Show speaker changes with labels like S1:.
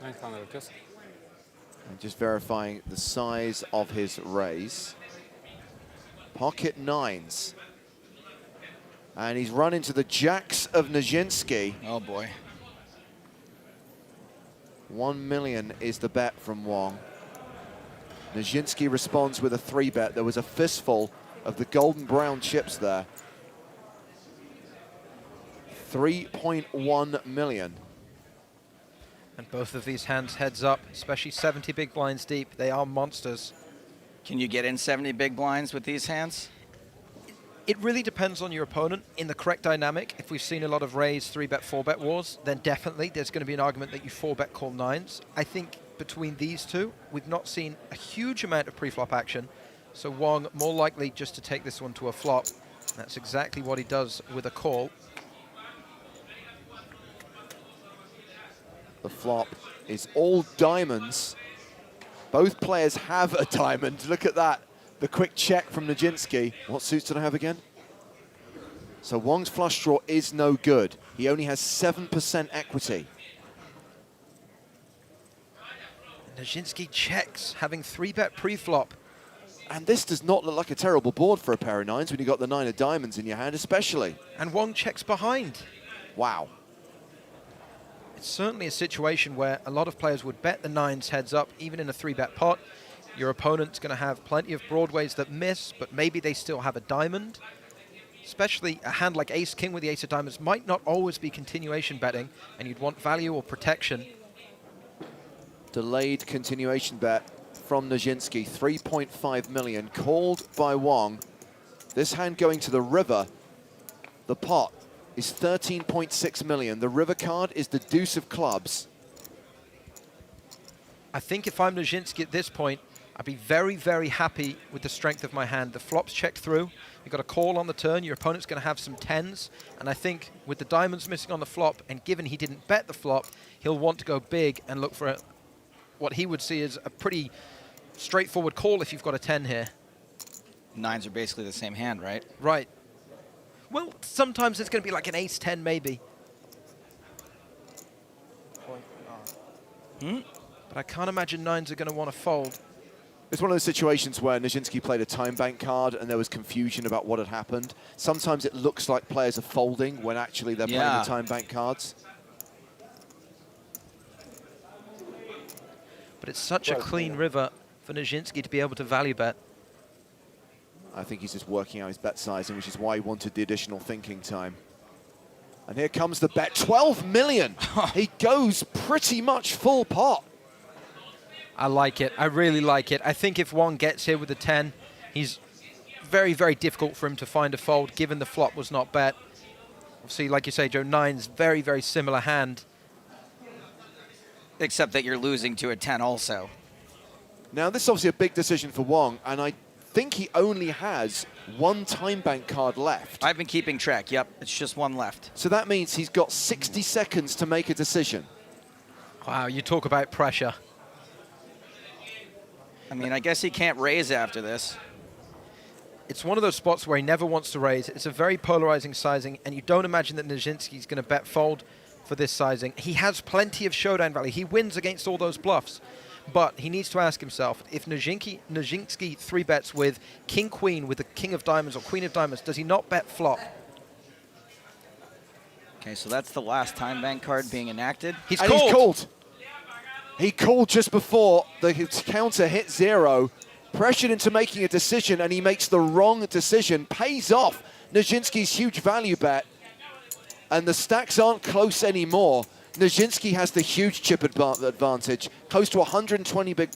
S1: And just verifying the size of his raise. Pocket nines. And he's run into the jacks of Nijinsky.
S2: Oh boy.
S1: 1 million is the bet from Wong. Nijinsky responds with a 3-bet. There was a fistful of the golden brown chips there. 3.1 million.
S3: And both of these hands heads up, especially 70 big blinds deep. They are monsters.
S2: Can you get in 70 big blinds with these hands?
S3: It really depends on your opponent. In the correct dynamic, if we've seen a lot of raise 3-bet, 4-bet wars, then definitely there's going to be an argument that you 4-bet call nines. I think between these two, we've not seen a huge amount of pre-flop action. So Wong more likely just to take this one to a flop. That's exactly what he does with a call.
S1: The flop is all diamonds. Both players have a diamond. Look at that. The quick check from Nijinsky. What suits did I have again? So Wong's flush draw is no good. He only has 7% equity.
S3: Nijinsky checks, having 3-bet pre-flop.
S1: And this does not look like a terrible board for a pair of nines when you've got the 9 of diamonds in your hand, especially.
S3: And Wong checks behind.
S1: Wow.
S3: It's certainly a situation where a lot of players would bet the nines heads up, even in a 3-bet pot. Your opponent's going to have plenty of broadways that miss, but maybe they still have a diamond. Especially a hand like ace-king with the ace of diamonds might not always be continuation betting, and you'd want value or protection.
S1: Delayed continuation bet from Nijinsky, 3.5 million, called by Wong. This hand going to the river. The pot is 13.6 million. The river card is the deuce of clubs.
S3: I think if I'm Nijinsky at this point, I'd be very, very happy with the strength of my hand. The flop's checked through. You've got a call on the turn. Your opponent's going to have some tens. And I think with the diamonds missing on the flop, and given he didn't bet the flop, he'll want to go big and look for what he would see as a pretty straightforward call if you've got a 10 here.
S2: Nines are basically the same hand, right?
S3: Right. Well, sometimes it's going to be like an ace-10 maybe. But I can't imagine nines are going to want to fold.
S1: It's one of those situations where Nijinsky played a time bank card and there was confusion about what had happened. Sometimes it looks like players are folding when actually they're playing the time bank cards.
S3: But it's such a clean river for Nijinsky to be able to value bet.
S1: I think he's just working out his bet sizing, which is why he wanted the additional thinking time. And here comes the bet, 12 million. He goes pretty much full pot.
S3: I like it. I really like it. I think if Wong gets here with a 10, he's very, very difficult for him to find a fold, given the flop was not bet. Obviously, like you say, Joe, nine's very, very similar hand.
S2: Except that you're losing to a 10 also.
S1: Now, this is obviously a big decision for Wong, and I think he only has one time bank card left.
S2: I've been keeping track. Yep, it's just one left.
S1: So that means he's got 60 seconds to make a decision.
S3: Wow, you talk about pressure.
S2: I mean, I guess he can't raise after this.
S3: It's one of those spots where he never wants to raise. It's a very polarizing sizing, and you don't imagine that Nijinsky's going to bet fold for this sizing. He has plenty of showdown value. He wins against all those bluffs. But he needs to ask himself, if Nijinsky 3-bets with king-queen, with the king of diamonds or queen of diamonds, does he not bet flop?
S2: Okay, so that's the last time bank card being enacted.
S3: He's
S1: called. He called just before the counter hit 0, pressured into making a decision, and he makes the wrong decision. Pays off Nijinsky's huge value bet, and the stacks aren't close anymore. Nijinsky has the huge chip advantage, close to 120 big